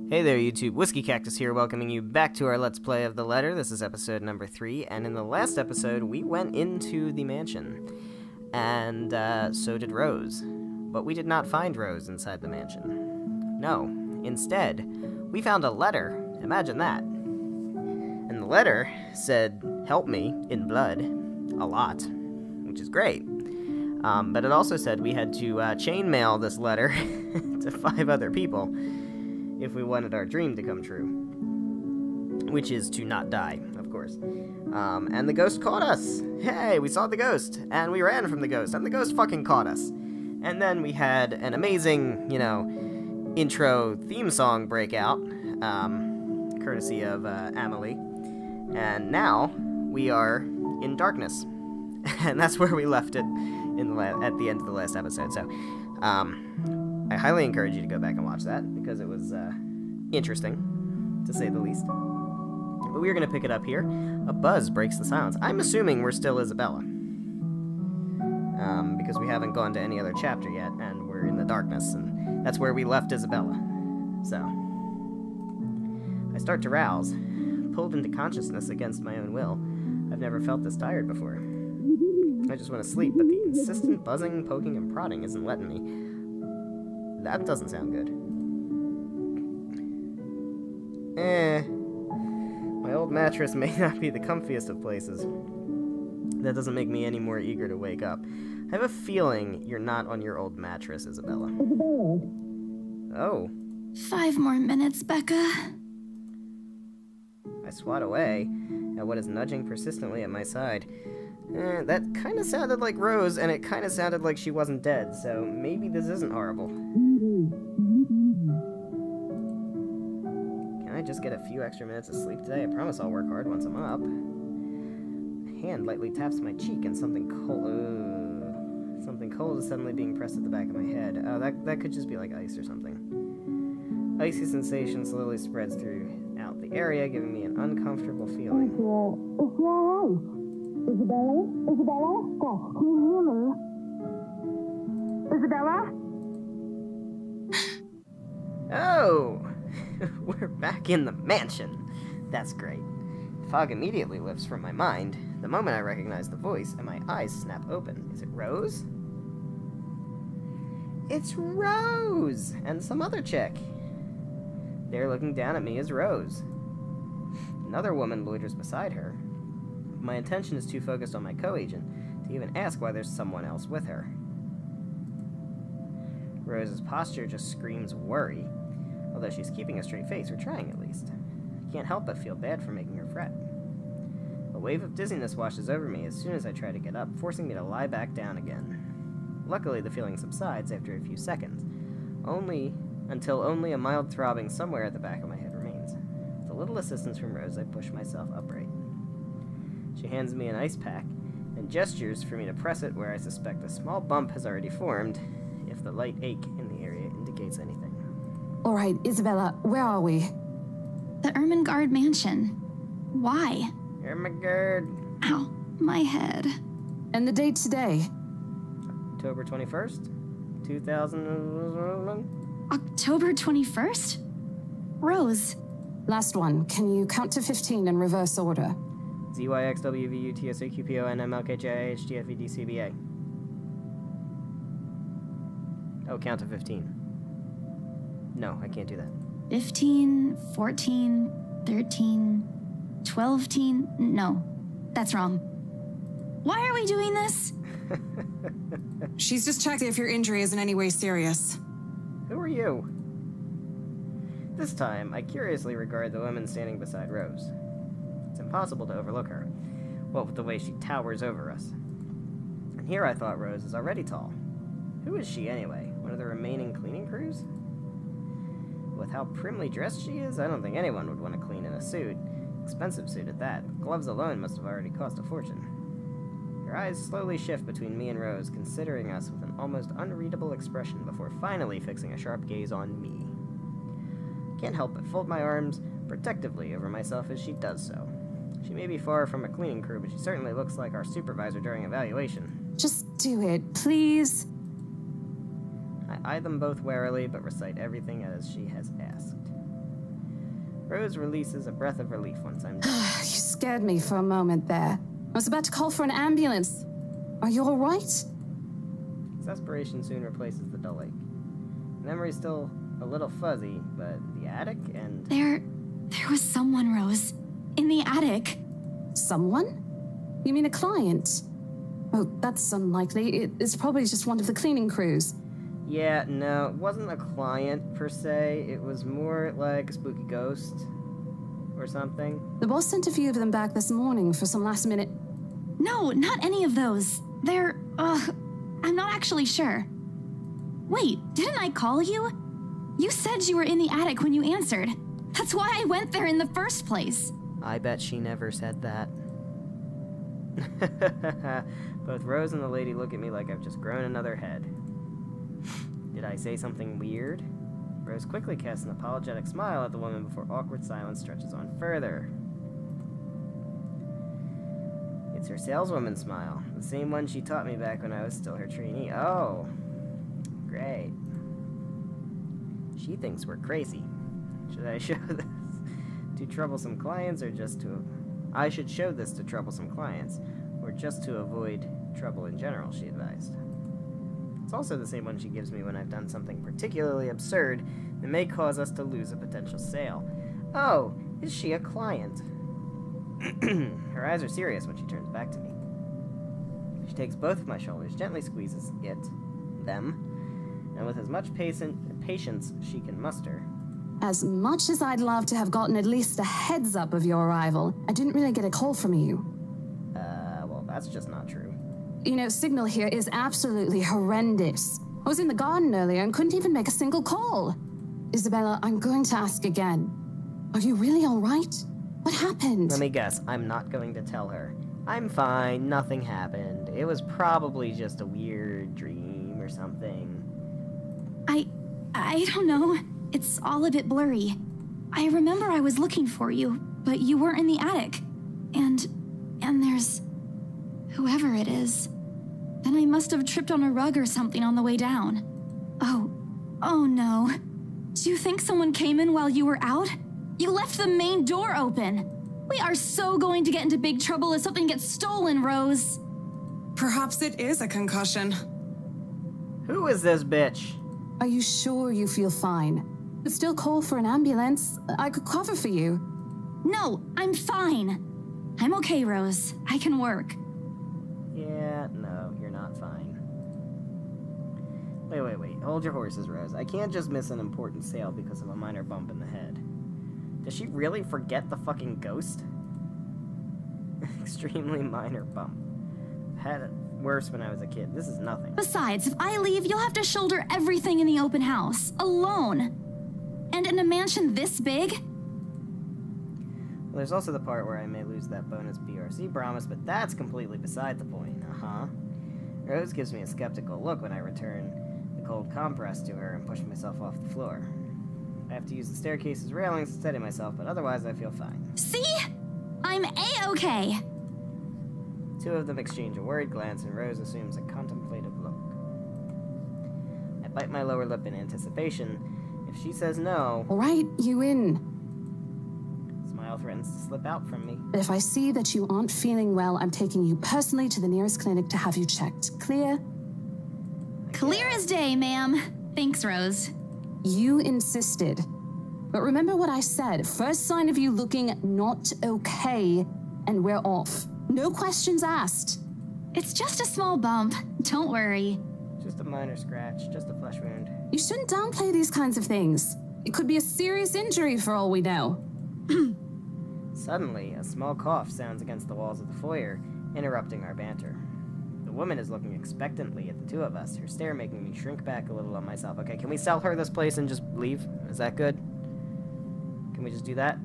Hey there YouTube, WhiskeyCactus here, welcoming you back to our Let's Play of The Letter. This is episode number 3, and in the last episode, we went into the mansion. And, so did Rose. But we did not find Rose inside the mansion. No. Instead, we found a letter. Imagine that. And the letter said, "Help me," in blood. A lot. Which is great. But it also said we had to chainmail this letter to 5 other people if we wanted our dream to come true. Which is to not die, of course. And the ghost caught us! Hey, we saw the ghost! And we ran from the ghost, and the ghost fucking caught us! And then we had an amazing, intro theme song breakout, courtesy of Amelie. And now, we are in darkness. And that's where we left it at the end of the last episode. So, I highly encourage you to go back and watch that, because it was interesting, to say the least. But we're going to pick it up here. A buzz breaks the silence. I'm assuming we're still Isabella. Because we haven't gone to any other chapter yet, and we're in the darkness, and that's where we left Isabella. So, I start to rouse, pulled into consciousness against my own will. I've never felt this tired before. I just want to sleep, but the insistent buzzing, poking, and prodding isn't letting me. That doesn't sound good. My old mattress may not be the comfiest of places. That doesn't make me any more eager to wake up. I have a feeling you're not on your old mattress, Isabella. Oh. 5 more minutes, Becca. I swat away at what is nudging persistently at my side. That kind of sounded like Rose, and it kind of sounded like she wasn't dead, so maybe this isn't horrible. Can I just get a few extra minutes of sleep today? I promise I'll work hard once I'm up. A hand lightly taps my cheek, and something cold is suddenly being pressed at the back of my head. Oh, that could just be like ice or something. Icy sensation slowly spreads throughout the area, giving me an uncomfortable feeling. Isabella? Isabella? Can you hear me? Isabella? Oh! We're back in the mansion. That's great. Fog immediately lifts from my mind the moment I recognize the voice, and my eyes snap open. Is it Rose? It's Rose! And some other chick. There looking down at me is Rose. Another woman loiters beside her. My attention is too focused on my co-agent to even ask why there's someone else with her. Rose's posture just screams worry, although she's keeping a straight face, or trying at least. I can't help but feel bad for making her fret. A wave of dizziness washes over me as soon as I try to get up, forcing me to lie back down again. Luckily, the feeling subsides after a few seconds, until only a mild throbbing somewhere at the back of my head remains. With a little assistance from Rose, I push myself upright. She hands me an ice pack, and gestures for me to press it where I suspect a small bump has already formed, if the light ache in the area indicates anything. All right, Isabella, where are we? The Ermengarde mansion. Why? Ermengarde. Ow, my head. And the date today? October 21st, 2000... October 21st? Rose. Last one. Can you count to 15 in reverse order? ZYXWVUTSAQPONMLKJIHGFEDCBA. Oh, count to 15. No, I can't do that. 15, 14, 13, 12, no, that's wrong. Why are we doing this? She's just checking if your injury is in any way serious. Who are you? This time, I curiously regard the woman standing beside Rose. It's impossible to overlook her, what with the way she towers over us. And here I thought Rose is already tall. Who is she anyway? One of the remaining cleaning crews? With how primly dressed she is, I don't think anyone would want to clean in a suit. Expensive suit at that. Gloves alone must have already cost a fortune. Her eyes slowly shift between me and Rose, considering us with an almost unreadable expression before finally fixing a sharp gaze on me. Can't help but fold my arms protectively over myself as she does so. She may be far from a cleaning crew, but she certainly looks like our supervisor during evaluation. Just do it, please. I eye them both warily, but recite everything as she has asked. Rose releases a breath of relief once I'm done. You scared me for a moment there. I was about to call for an ambulance. Are you all right? Desperation soon replaces the dull ache. Memory's still a little fuzzy, but the attic and... There was someone, Rose. In the attic. Someone? You mean a client? Oh, that's unlikely. It's probably just one of the cleaning crews. Yeah, no, it wasn't a client, per se. It was more like a spooky ghost or something. The boss sent a few of them back this morning for some last-minute... No, not any of those. They're, I'm not actually sure. Wait, didn't I call you? You said you were in the attic when you answered. That's why I went there in the first place. I bet she never said that. Both Rose and the lady look at me like I've just grown another head. Did I say something weird? Rose quickly casts an apologetic smile at the woman before awkward silence stretches on further. It's her saleswoman smile, the same one she taught me back when I was still her trainee. Oh, great. She thinks we're crazy. Should I show this to troublesome clients or just to... I should show this to troublesome clients, or just to avoid trouble in general, she advised. It's also the same one she gives me when I've done something particularly absurd that may cause us to lose a potential sale. Oh, is she a client? Her eyes are serious when she turns back to me. She takes both of my shoulders, gently squeezes them, and with as much patience she can muster. As much as I'd love to have gotten at least a heads up of your arrival, I didn't really get a call from you. Well, that's just not true. You know, signal here is absolutely horrendous. I was in the garden earlier and couldn't even make a single call. Isabella, I'm going to ask again. Are you really all right? What happened? Let me guess, I'm not going to tell her. I'm fine, nothing happened. It was probably just a weird dream or something. I don't know. It's all a bit blurry. I remember I was looking for you, but you weren't in the attic. And there's... whoever it is. Then I must have tripped on a rug or something on the way down. Oh no. Do you think someone came in while you were out? You left the main door open. We are so going to get into big trouble if something gets stolen, Rose. Perhaps it is a concussion. Who is this bitch? Are you sure you feel fine? But still call for an ambulance. I could cover for you. No, I'm fine. I'm okay, Rose. I can work. Yeah, no, you're not fine. Wait. Hold your horses, Rose. I can't just miss an important sale because of a minor bump in the head. Does she really forget the fucking ghost? Extremely minor bump. Had it worse when I was a kid. This is nothing. Besides, if I leave, you'll have to shoulder everything in the open house, alone. And in a mansion this big? Well, there's also the part where I may lose that bonus BRC promise, but that's completely beside the point. Rose gives me a skeptical look when I return the cold compress to her and push myself off the floor. I have to use the staircase's railings to steady myself, but otherwise I feel fine. See? I'm A-okay. Two of them exchange a worried glance, and Rose assumes a contemplative look. I bite my lower lip in anticipation. If she says no... All right, you in. Smile threatens to slip out from me. But if I see that you aren't feeling well, I'm taking you personally to the nearest clinic to have you checked. Clear? Clear as day, ma'am. Thanks, Rose. You insisted. But remember what I said. First sign of you looking not okay, and we're off. No questions asked. It's just a small bump. Don't worry. Just a minor scratch, just a flesh wound. You shouldn't downplay these kinds of things. It could be a serious injury for all we know. Suddenly, a small cough sounds against the walls of the foyer, interrupting our banter. The woman is looking expectantly at the two of us, her stare making me shrink back a little on myself. Okay, can we sell her this place and just leave? Is that good? Can we just do that?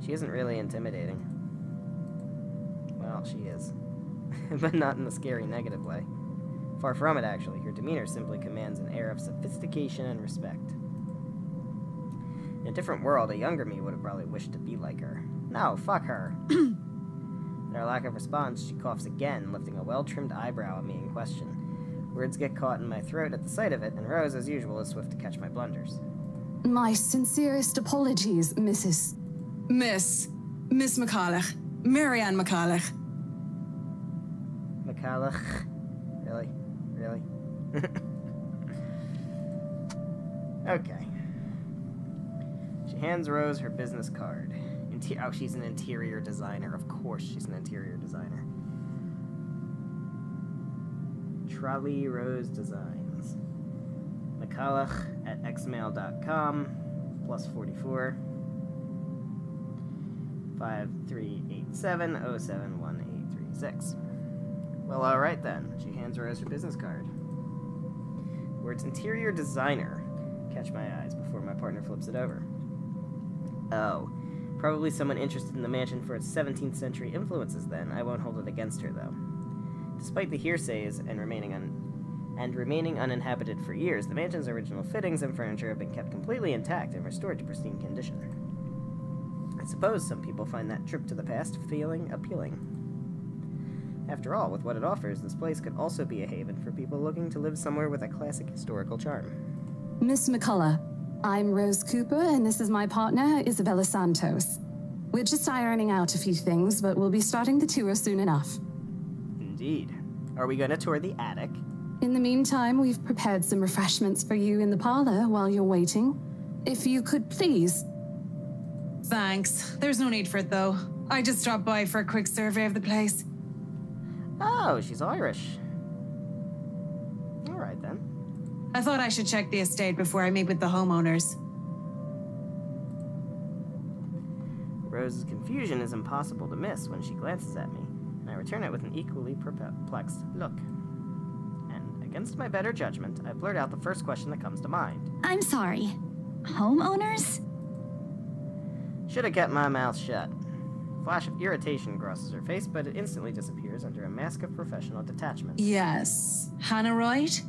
She isn't really intimidating. Well, she is. But not in the scary negative way. Far from it, actually. Her demeanor simply commands an air of sophistication and respect. In a different world, a younger me would have probably wished to be like her. No, fuck her. In her lack of response, she coughs again, lifting a well-trimmed eyebrow at me in question. Words get caught in my throat at the sight of it, and Rose, as usual, is swift to catch my blunders. My sincerest apologies, Mrs. Miss McCulloch. Marianne McCulloch. McCulloch. Really? Really? Okay. She hands Rose her business card. Oh, she's an interior designer. Of course she's an interior designer. Trolley Rose Designs. McCulloch at xmail.com. Plus 44. 5387071836. Well, alright then. She hands Rose her business card. Words interior designer catch my eyes before my partner flips it over. Oh, probably someone interested in the mansion for its 17th century influences then. I won't hold it against her, though. Despite the hearsays and remaining uninhabited for years, the mansion's original fittings and furniture have been kept completely intact and restored to pristine condition. I suppose some people find that trip to the past feeling appealing. After all, with what it offers, this place could also be a haven for people looking to live somewhere with a classic historical charm. Miss McCullough, I'm Rose Cooper, and this is my partner, Isabella Santos. We're just ironing out a few things, but we'll be starting the tour soon enough. Indeed. Are we going to tour the attic? In the meantime, we've prepared some refreshments for you in the parlor while you're waiting. If you could please. Thanks. There's no need for it, though. I just dropped by for a quick survey of the place. Oh, she's Irish. All right, then. I thought I should check the estate before I meet with the homeowners. Rose's confusion is impossible to miss when she glances at me, and I return it with an equally perplexed look. And against my better judgment, I blurt out the first question that comes to mind. I'm sorry. Homeowners? Should have kept my mouth shut. A flash of irritation crosses her face, but it instantly disappears under a mask of professional detachment. Yes. Hannah Wright?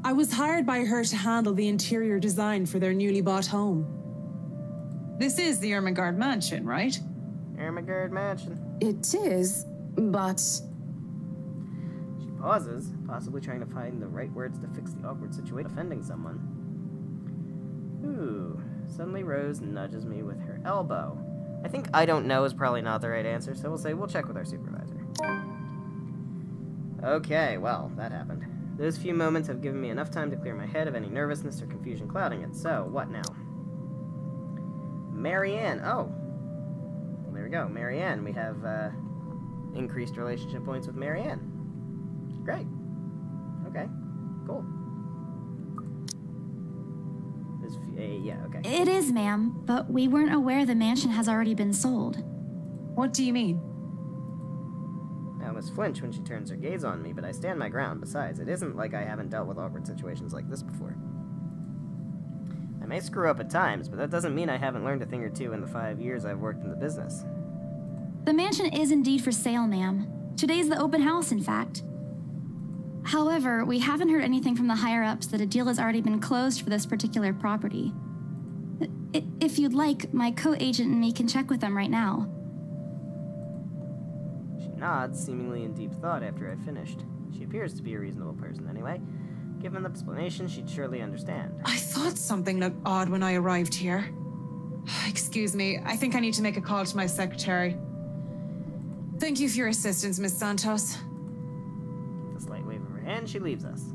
I was hired by her to handle the interior design for their newly bought home. This is the Ermengarde mansion, right? Ermengarde mansion. It is, but... She pauses, possibly trying to find the right words to fix the awkward situation offending someone. Ooh. Suddenly Rose nudges me with her elbow. I think I don't know is probably not the right answer, so we'll say we'll check with our supervisor. Okay, well, that happened. Those few moments have given me enough time to clear my head of any nervousness or confusion clouding it. So, what now? Marianne. Oh. Well, there we go. Marianne. We have increased relationship points with Marianne. Great. Okay. Cool. Yeah, okay. It is, ma'am, but we weren't aware the mansion has already been sold. What do you mean? I almost flinch when she turns her gaze on me, but I stand my ground. Besides, it isn't like I haven't dealt with awkward situations like this before. I may screw up at times, but that doesn't mean I haven't learned a thing or two in the 5 years I've worked in the business. The mansion is indeed for sale, ma'am. Today's the open house, in fact. However, we haven't heard anything from the higher-ups that a deal has already been closed for this particular property. If you'd like, my co-agent and me can check with them right now. She nods, seemingly in deep thought after I've finished. She appears to be a reasonable person anyway. Given the explanation, she'd surely understand. I thought something looked odd when I arrived here. Excuse me, I think I need to make a call to my secretary. Thank you for your assistance, Miss Santos. With a slight wave of her hand, she leaves us.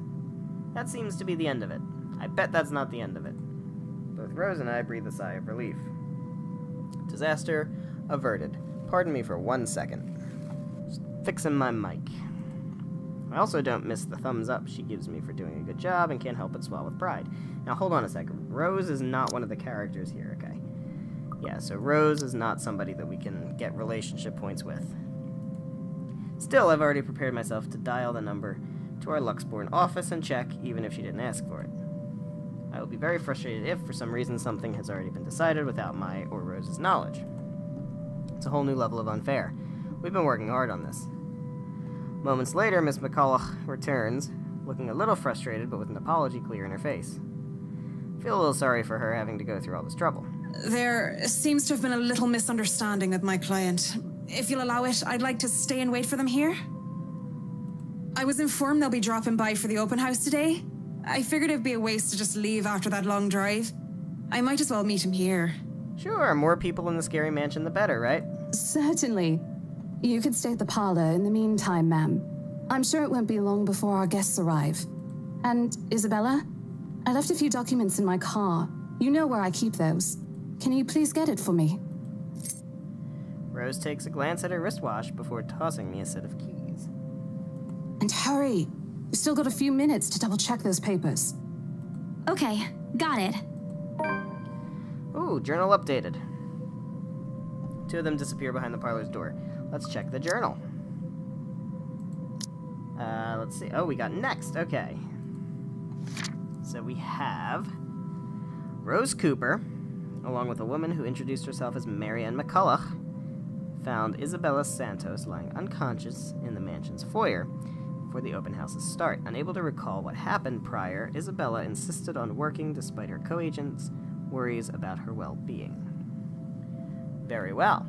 That seems to be the end of it. I bet that's not the end of it. Both Rose and I breathe a sigh of relief. Disaster averted. Pardon me for 1 second. Just fixing my mic. I also don't miss the thumbs up she gives me for doing a good job and can't help but swell with pride. Now hold on a second. Rose is not one of the characters here, okay? Yeah, so Rose is not somebody that we can get relationship points with. Still, I've already prepared myself to dial the number to our Luxborn office and check, even if she didn't ask for it. I will be very frustrated if, for some reason, something has already been decided without my or Rose's knowledge. It's a whole new level of unfair. We've been working hard on this. Moments later, Miss McCulloch returns, looking a little frustrated, but with an apology clear in her face. I feel a little sorry for her having to go through all this trouble. There seems to have been a little misunderstanding with my client. If you'll allow it, I'd like to stay and wait for them here. I was informed they'll be dropping by for the open house today. I figured it'd be a waste to just leave after that long drive. I might as well meet him here. Sure, more people in the scary mansion the better, right? Certainly. You could stay at the parlor in the meantime, ma'am. I'm sure it won't be long before our guests arrive. And Isabella, I left a few documents in my car. You know where I keep those. Can you please get it for me? Rose takes a glance at her wristwatch before tossing me a set of keys. And hurry. We've still got a few minutes to double-check those papers. Okay, got it. Ooh, journal updated. Two of them disappear behind the parlor's door. Let's check the journal. Let's see. Oh, we got next. Okay. So we have Rose Cooper, along with a woman who introduced herself as Mary Ann McCulloch, found Isabella Santos lying unconscious in the mansion's foyer before the open house's start. Unable to recall what happened prior, Isabella insisted on working despite her co-agent's worries about her well-being. Very well.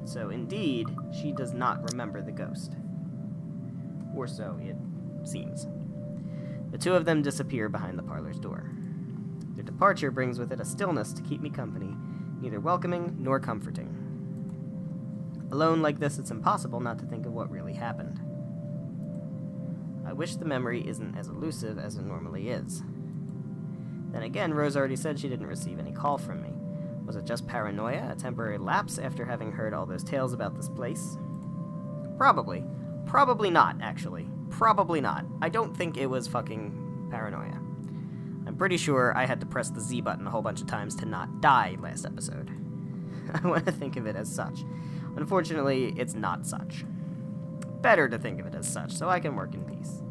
So indeed, she does not remember the ghost. Or so it seems. The two of them disappear behind the parlor's door. Their departure brings with it a stillness to keep me company, neither welcoming nor comforting. Alone like this, it's impossible not to think of what really happened. I wish the memory isn't as elusive as it normally is. Then again, Rose already said she didn't receive any call from me. Was it just paranoia, a temporary lapse after having heard all those tales about this place? Probably. Probably not, actually. Probably not. I don't think it was fucking paranoia. I'm pretty sure I had to press the Z button a whole bunch of times to not die last episode. I want to think of it as such. Unfortunately, it's not such. Better to think of it as such, so I can work in peace.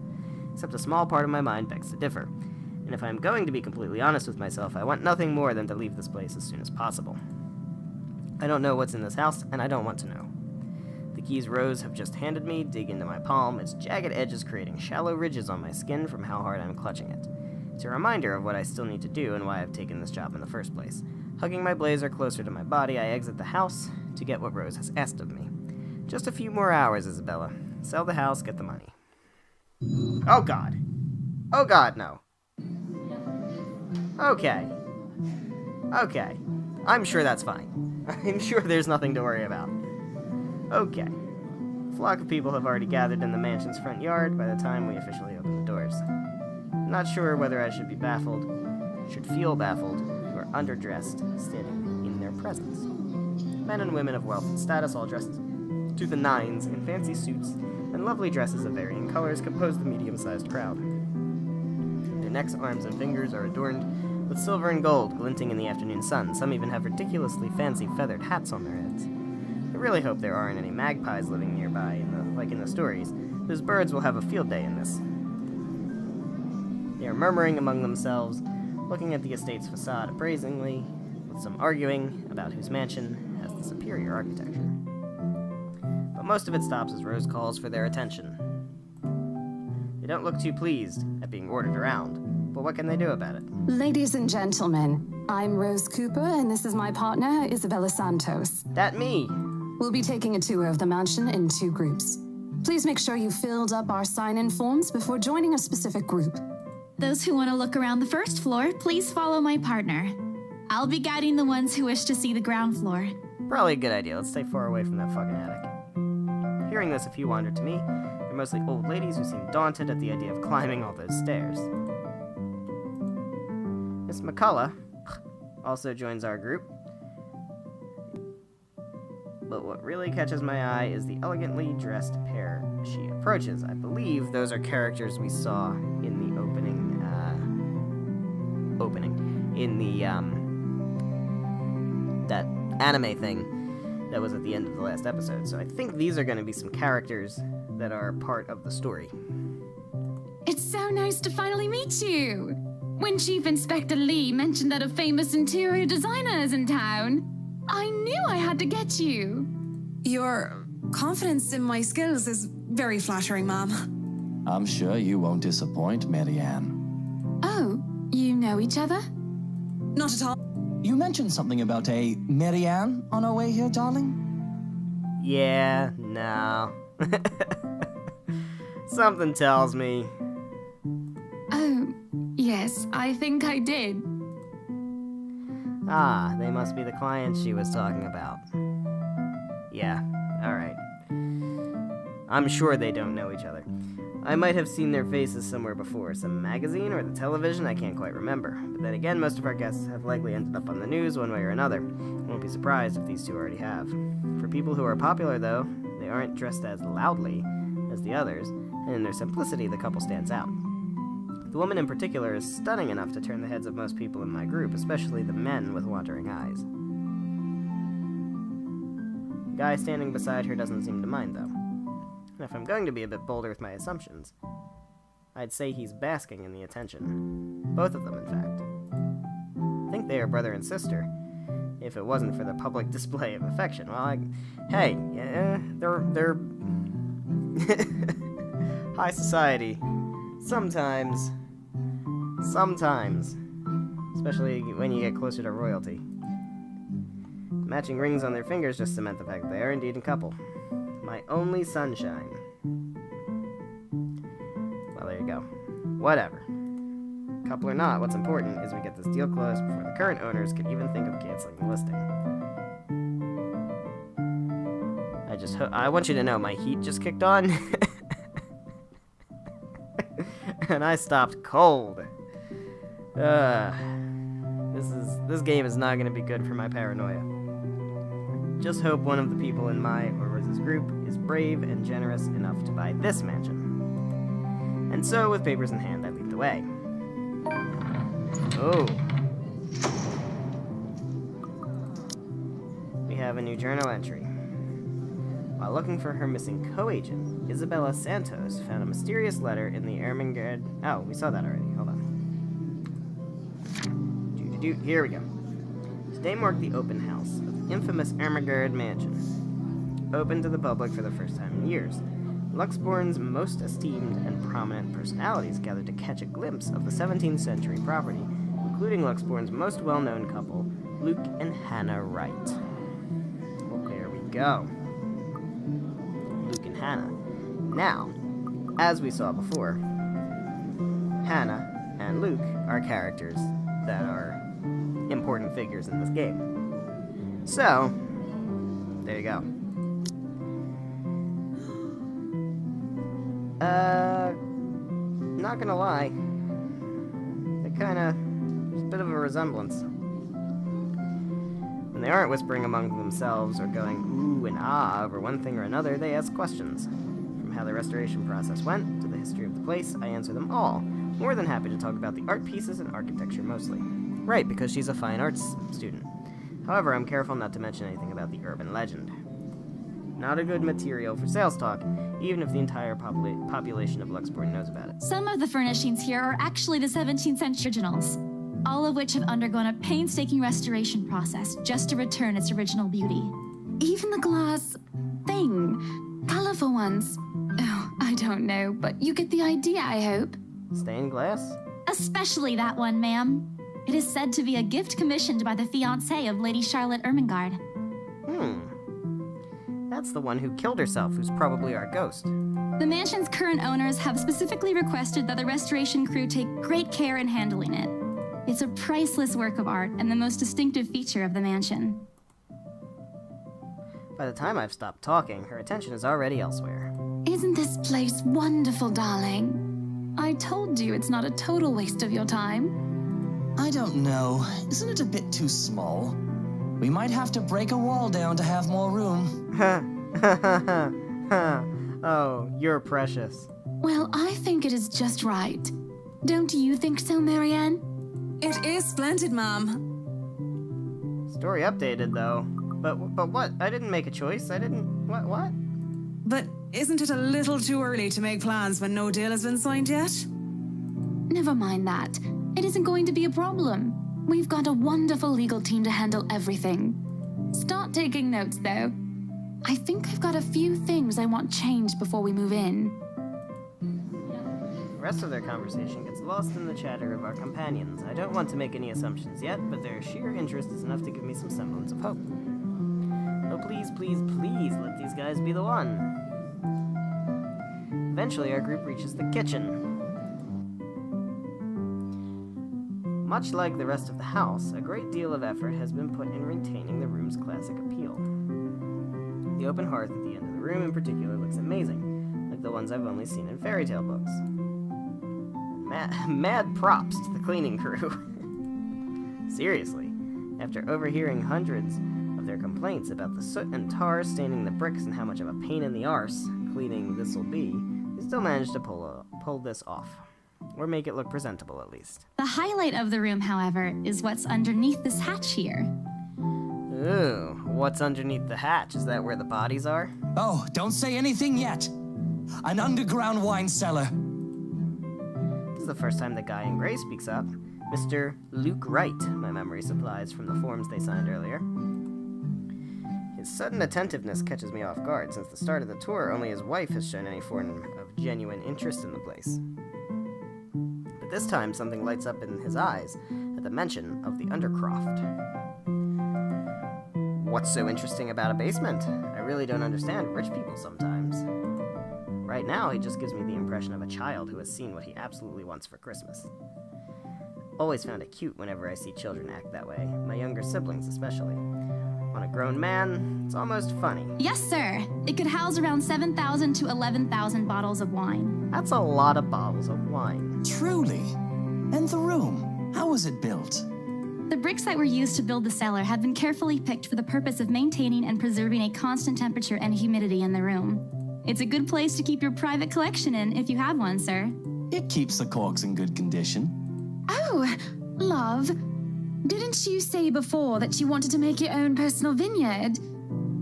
Except a small part of my mind begs to differ. And if I'm going to be completely honest with myself, I want nothing more than to leave this place as soon as possible. I don't know what's in this house, and I don't want to know. The keys Rose have just handed me dig into my palm, its jagged edges creating shallow ridges on my skin from how hard I'm clutching it. It's a reminder of what I still need to do and why I've taken this job in the first place. Hugging my blazer closer to my body, I exit the house to get what Rose has asked of me. Just a few more hours, Isabella. Sell the house, get the money. Oh god. Oh god, no. Okay. Okay. I'm sure that's fine. I'm sure there's nothing to worry about. Okay. A flock of people have already gathered in the mansion's front yard by the time we officially open the doors. I'm not sure whether I should be baffled, should feel baffled, or underdressed standing in their presence. Men and women of wealth and status all dressed to the nines in fancy suits and lovely dresses of varying colors compose the medium-sized crowd. Their necks, arms, and fingers are adorned with silver and gold glinting in the afternoon sun. Some even have ridiculously fancy feathered hats on their heads. I really hope there aren't any magpies living nearby, like in the stories. Those birds will have a field day in this. They are murmuring among themselves, looking at the estate's facade appraisingly, with some arguing about whose mansion has the superior architecture. But most of it stops as Rose calls for their attention. They don't look too pleased at being ordered around, but what can they do about it? Ladies and gentlemen, I'm Rose Cooper, and this is my partner, Isabella Santos. That me! We'll be taking a tour of the mansion in 2 groups. Please make sure you filled up our sign-in forms before joining a specific group. Those who want to look around the first floor, please follow my partner. I'll be guiding the ones who wish to see the ground floor. Probably a good idea. Let's stay far away from that fucking attic. Hearing this, a few wander to me. They're mostly old ladies who seem daunted at the idea of climbing all those stairs. Miss McCullough also joins our group. But what really catches my eye is the elegantly dressed pair she approaches. I believe those are characters we saw in the opening, in the, that anime thing that was at the end of the last episode. So I think these are going to be some characters that are part of the story. It's so nice to finally meet you. When Chief Inspector Lee mentioned that a famous interior designer is in town, I knew I had to get you. Your confidence in my skills is very flattering, Mom. I'm sure you won't disappoint, Marianne. Oh, you know each other? Not at all. You mentioned something about a Marianne on our way here, darling? Yeah, no. Something tells me. Oh, yes, I think I did. Ah, they must be the clients she was talking about. Yeah, alright. I'm sure they don't know each other. I might have seen their faces somewhere before, some magazine or the television, I can't quite remember. But then again, most of our guests have likely ended up on the news one way or another. Won't be surprised if these two already have. For people who are popular, though, they aren't dressed as loudly as the others, and in their simplicity, the couple stands out. The woman in particular is stunning enough to turn the heads of most people in my group, especially the men with wandering eyes. The guy standing beside her doesn't seem to mind, though. And if I'm going to be a bit bolder with my assumptions, I'd say he's basking in the attention. Both of them, in fact. I think they are brother and sister, if it wasn't for the public display of affection. Well, hey, they're high society. Sometimes, especially when you get closer to royalty. Matching rings on their fingers just cement the fact that they are indeed a couple. My only sunshine. Well, there you go. Whatever. Couple or not, what's important is we get this deal closed before the current owners could even think of canceling the listing. I want you to know my heat just kicked on. And I stopped cold. This game is not going to be good for my paranoia. Just hope one of the people in my or Rose's group is brave and generous enough to buy this mansion. And so, with papers in hand, I lead the way. Oh. We have a new journal entry. While looking for her missing co-agent, Isabella Santos found a mysterious letter in the Ermengarde... Oh, we saw that already. Hold on. Here we go. Today marked the open house of the infamous Ermengarde mansion. Open to the public for the first time in years. Luxbourne's most esteemed and prominent personalities gathered to catch a glimpse of the 17th century property, including Luxbourne's most well-known couple, Luke and Hannah Wright. Well, there we go. Luke and Hannah. Now, as we saw before, Hannah and Luke are characters that are important figures in this game. So, there you go. Not gonna lie, they kinda, there's a bit of a resemblance. When they aren't whispering among themselves or going ooh and ah over one thing or another, they ask questions. From how the restoration process went, to the history of the place, I answer them all. More than happy to talk about the art pieces and architecture mostly. Right, because she's a fine arts student. However, I'm careful not to mention anything about the urban legend. Not a good material for sales talk, even if the entire population of Luxbourne knows about it. Some of the furnishings here are actually the 17th century originals, all of which have undergone a painstaking restoration process just to return its original beauty. Even the glass thing, colorful ones. Oh, I don't know, but you get the idea, I hope. Stained glass? Especially that one, ma'am. It is said to be a gift commissioned by the fiancé of Lady Charlotte Ermengarde. That's the one who killed herself, who's probably our ghost. The mansion's current owners have specifically requested that the restoration crew take great care in handling it. It's a priceless work of art and the most distinctive feature of the mansion. By the time I've stopped talking, her attention is already elsewhere. Isn't this place wonderful, darling? I told you it's not a total waste of your time. I don't know. Isn't it a bit too small? We might have to break a wall down to have more room. Oh, you're precious. Well, I think it is just right. Don't you think so, Marianne? It is splendid, ma'am. Story updated, though. But what? I didn't make a choice. What? But isn't it a little too early to make plans when no deal has been signed yet? Never mind that. It isn't going to be a problem. We've got a wonderful legal team to handle everything. Start taking notes, though. I think I've got a few things I want changed before we move in. The rest of their conversation gets lost in the chatter of our companions. I don't want to make any assumptions yet, but their sheer interest is enough to give me some semblance of hope. Oh, please, please, please, let these guys be the one. Eventually, our group reaches the kitchen. much like the rest of the house, a great deal of effort has been put in retaining the room's classic appeal. The open hearth at the end of the room in particular looks amazing, like the ones I've only seen in fairy tale books. Mad props to the cleaning crew. Seriously, after overhearing hundreds of their complaints about the soot and tar staining the bricks and how much of a pain in the arse cleaning this'll be, they still managed to pull this off. Or make it look presentable, at least. The highlight of the room, however, is what's underneath this hatch here. Ooh, what's underneath the hatch? Is that where the bodies are? Oh, don't say anything yet. An underground wine cellar. This is the first time the guy in gray speaks up. Mr. Luke Wright, my memory supplies from the forms they signed earlier. His sudden attentiveness catches me off guard. Since the start of the tour, only his wife has shown any form of genuine interest in the place. But this time, something lights up in his eyes at the mention of the Undercroft. What's so interesting about a basement? I really don't understand rich people sometimes. Right now, he just gives me the impression of a child who has seen what he absolutely wants for Christmas. Always found it cute whenever I see children act that way, my younger siblings especially. On a grown man, it's almost funny. Yes, sir. It could house around 7,000 to 11,000 bottles of wine. That's a lot of bottles of wine. Truly. And the room, how was it built? The bricks that were used to build the cellar had been carefully picked for the purpose of maintaining and preserving a constant temperature and humidity in the room. It's a good place to keep your private collection in if you have one, sir. It keeps the corks in good condition. Oh, love. Didn't you say before that you wanted to make your own personal vineyard?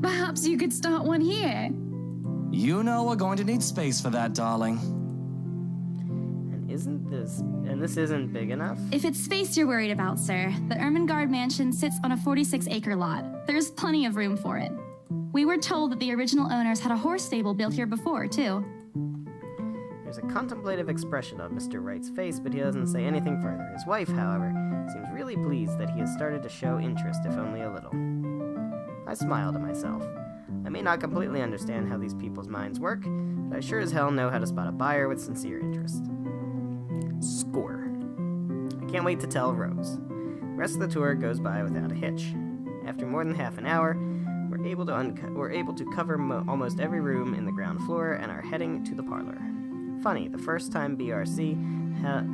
Perhaps you could start one here. You know we're going to need space for that, darling. And this isn't big enough? If it's space you're worried about, sir, the Ermengarde mansion sits on a 46-acre lot. There's plenty of room for it. We were told that the original owners had a horse stable built here before, too. There's a contemplative expression on Mr. Wright's face, but he doesn't say anything further. His wife, however, seems really pleased that he has started to show interest, if only a little. I smile to myself. I may not completely understand how these people's minds work, but I sure as hell know how to spot a buyer with sincere interest. Score. I can't wait to tell Rose. The rest of the tour goes by without a hitch. After more than half an hour, we're able to cover almost every room in the ground floor and are heading to the parlor. Funny, the first time BRC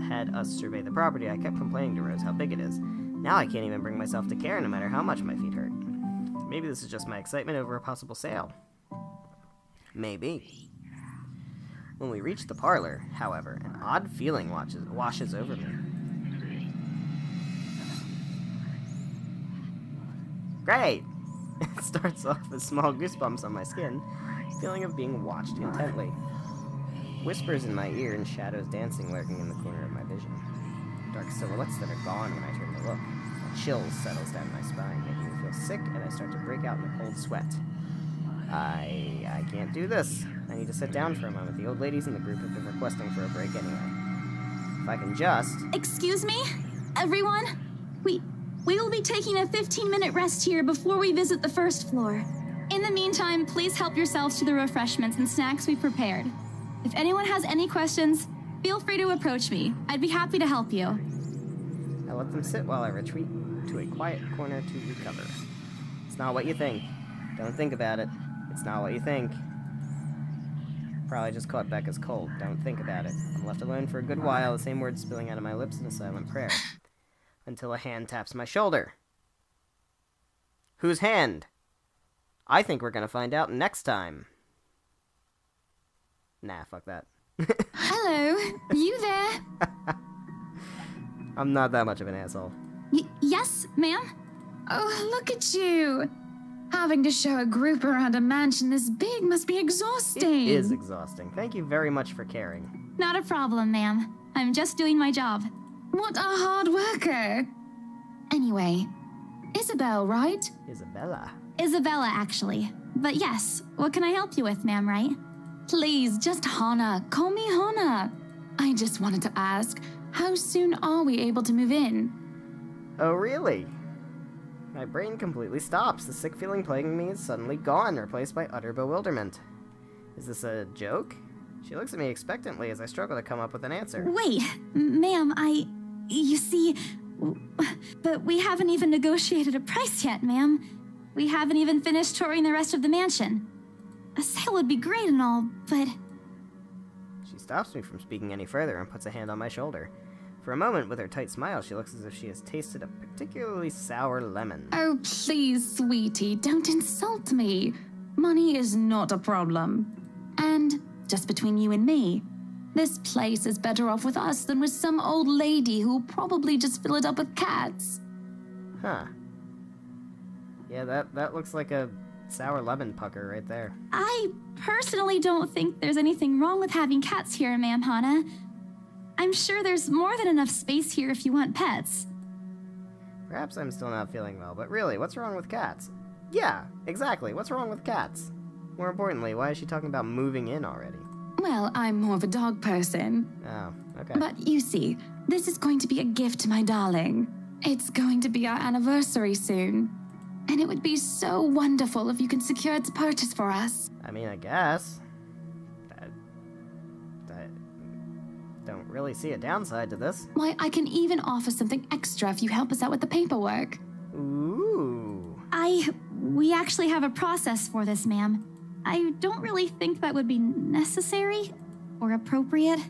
had us survey the property, I kept complaining to Rose how big it is. Now I can't even bring myself to care no matter how much my feet hurt. Maybe this is just my excitement over a possible sale. Maybe. When we reach the parlor, however, an odd feeling washes over me. Great! It starts off with small goosebumps on my skin, feeling of being watched intently. Whispers in my ear and shadows dancing lurking in the corner of my vision. Dark silhouettes that are gone when I turn to look. A chill settles down my spine, making me feel sick, and I start to break out in a cold sweat. I can't do this. I need to sit down for a moment. The old ladies in the group have been requesting for a break anyway. If I can just... Excuse me? Everyone? We will be taking a 15-minute rest here before we visit the first floor. In the meantime, please help yourselves to the refreshments and snacks we prepared. If anyone has any questions, feel free to approach me. I'd be happy to help you. I let them sit while I retreat to a quiet corner to recover. It's not what you think. Don't think about it. It's not what you think. Probably just caught Becca's cold. Don't think about it. I'm left alone for a good while, the same words spilling out of my lips in a silent prayer. Until a hand taps my shoulder. Whose hand? I think we're gonna find out next time. Nah, fuck that. Hello, you there? I'm not that much of an asshole. Yes, ma'am? Oh, look at you. Having to show a group around a mansion this big must be exhausting. It is exhausting. Thank you very much for caring. Not a problem, ma'am. I'm just doing my job. What a hard worker. Anyway, Isabel, right? Isabella. Isabella, actually. But yes, what can I help you with, ma'am, right? Please, just Hannah. Call me Hannah. I just wanted to ask, how soon are we able to move in? Oh, really? My brain completely stops. The sick feeling plaguing me is suddenly gone, replaced by utter bewilderment. Is this a joke? She looks at me expectantly as I struggle to come up with an answer. Wait, ma'am, you see, But we haven't even negotiated a price yet, ma'am. We haven't even finished touring the rest of the mansion. A sale would be great and all, but... She stops me from speaking any further and puts a hand on my shoulder. For a moment, with her tight smile, she looks as if she has tasted a particularly sour lemon. Oh, please, sweetie, don't insult me. Money is not a problem. And, just between you and me, this place is better off with us than with some old lady who'll probably just fill it up with cats. Huh. Yeah, that looks like a sour lemon pucker right there. I personally don't think there's anything wrong with having cats here, ma'am Hana. I'm sure there's more than enough space here if you want pets. Perhaps I'm still not feeling well, but really, what's wrong with cats? Yeah, exactly, what's wrong with cats? More importantly, why is she talking about moving in already? Well, I'm more of a dog person. Oh, okay. But you see, this is going to be a gift to my darling. It's going to be our anniversary soon. And it would be so wonderful if you can secure its purchase for us. I mean, I guess. I don't really see a downside to this. Why, I can even offer something extra if you help us out with the paperwork. Ooh. We actually have a process for this, ma'am. I don't really think that would be necessary or appropriate.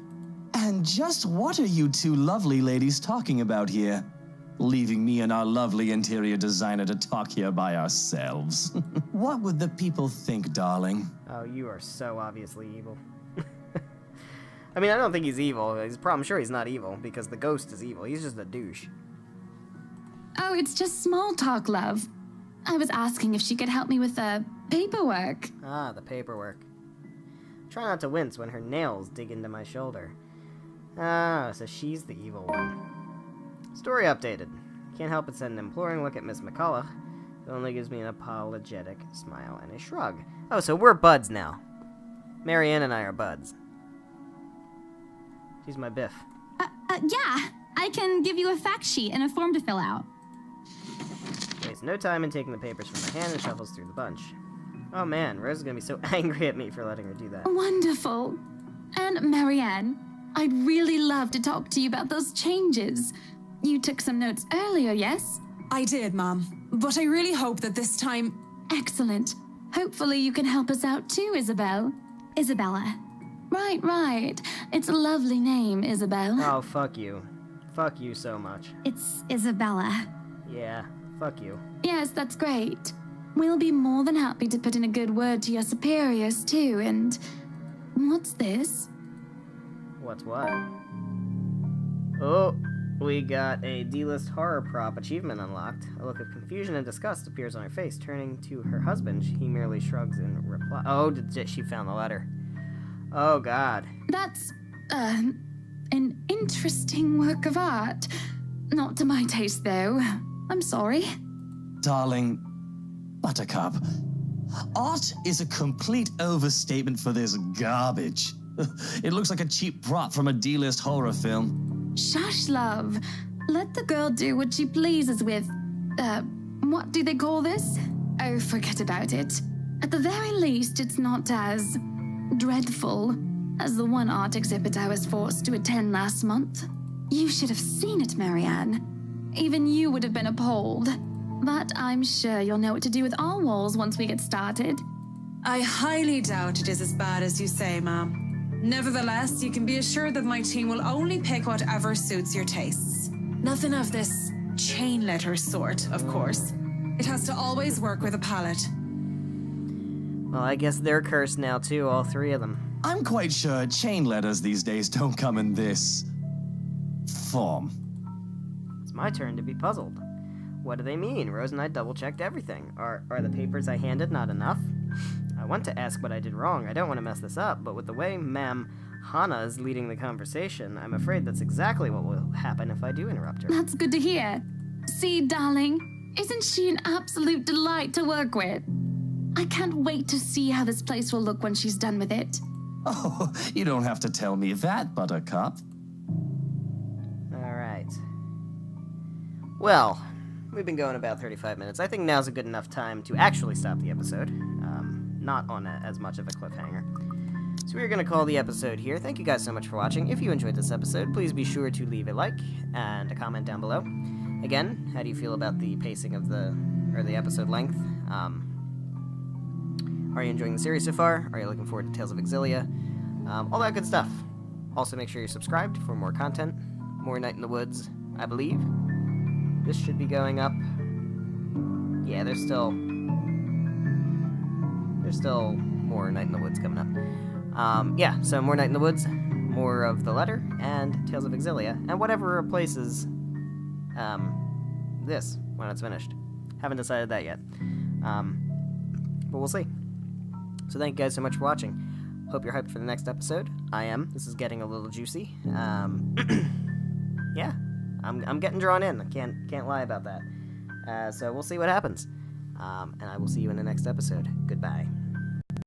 And just what are you two lovely ladies talking about here? Leaving me and our lovely interior designer to talk here by ourselves. What would the people think, darling? Oh, you are so obviously evil. I mean, I don't think he's evil. I'm sure he's not evil, because the ghost is evil. He's just a douche. Oh, it's just small talk, love. I was asking if she could help me with the paperwork. Ah, the paperwork. Try not to wince when her nails dig into my shoulder. Ah, so she's the evil one. Story updated. Can't help but send an imploring look at Miss McCullough. It only gives me an apologetic smile and a shrug. Oh, so we're buds now. Marianne and I are buds. She's my biff. Yeah. I can give you a fact sheet and a form to fill out. Wastes no time in taking the papers from my hand and shuffles through the bunch. Oh man, Rose is gonna be so angry at me for letting her do that. Wonderful. And Marianne, I'd really love to talk to you about those changes. You took some notes earlier, yes? I did, Mom. But I really hope that this time... Excellent. Hopefully you can help us out too, Isabel. Isabella. Right. It's a lovely name, Isabel. Oh, fuck you. Fuck you so much. It's Isabella. Yeah, fuck you. Yes, that's great. We'll be more than happy to put in a good word to your superiors too, and... What's this? What's what? Oh, we got a D-list horror prop achievement unlocked. A look of confusion and disgust appears on her face. Turning to her husband, he merely shrugs in reply. Oh, she found the letter. Oh, God. That's, an interesting work of art. Not to my taste, though. I'm sorry. Darling, Buttercup, art is a complete overstatement for this garbage. It looks like a cheap prop from a D-list horror film. Shush, love. Let the girl do what she pleases with, what do they call this? Oh, forget about it. At the very least, it's not as dreadful as the one art exhibit I was forced to attend last month. You should have seen it, Marianne. Even you would have been appalled. But I'm sure you'll know what to do with all walls once we get started. I highly doubt it is as bad as you say, Ma'am. Nevertheless, you can be assured that my team will only pick whatever suits your tastes. Nothing of this chain letter sort, of course. It has to always work with a palette. Well, I guess they're cursed now, too, all three of them. I'm quite sure chain letters these days don't come in this form. It's my turn to be puzzled. What do they mean? Rose and I double-checked everything. Are the papers I handed not enough? I want to ask what I did wrong. I don't want to mess this up, but with the way Ma'am Hana is leading the conversation, I'm afraid that's exactly what will happen if I do interrupt her. That's good to hear. See, darling, isn't she an absolute delight to work with? I can't wait to see how this place will look when she's done with it. Oh, you don't have to tell me that, Buttercup. Alright. Well, we've been going about 35 minutes. I think now's a good enough time to actually stop the episode. Not on as much of a cliffhanger. So we're going to call the episode here. Thank you guys so much for watching. If you enjoyed this episode, please be sure to leave a like and a comment down below. Again, how do you feel about the pacing of the episode length? Are you enjoying the series so far? Are you looking forward to Tales of Exilia? All that good stuff. Also, make sure you're subscribed for more content. More Night in the Woods, I believe. This should be going up. Yeah, there's still more Night in the Woods coming up. Yeah, so more Night in the Woods, more of The Letter, and Tales of Exilia, and whatever replaces this when it's finished. Haven't decided that yet. But we'll see. So thank you guys so much for watching. Hope you're hyped for the next episode. I am. This is getting a little juicy. Yeah, I'm getting drawn in. I can't lie about that. So we'll see what happens. And I will see you in the next episode. Goodbye.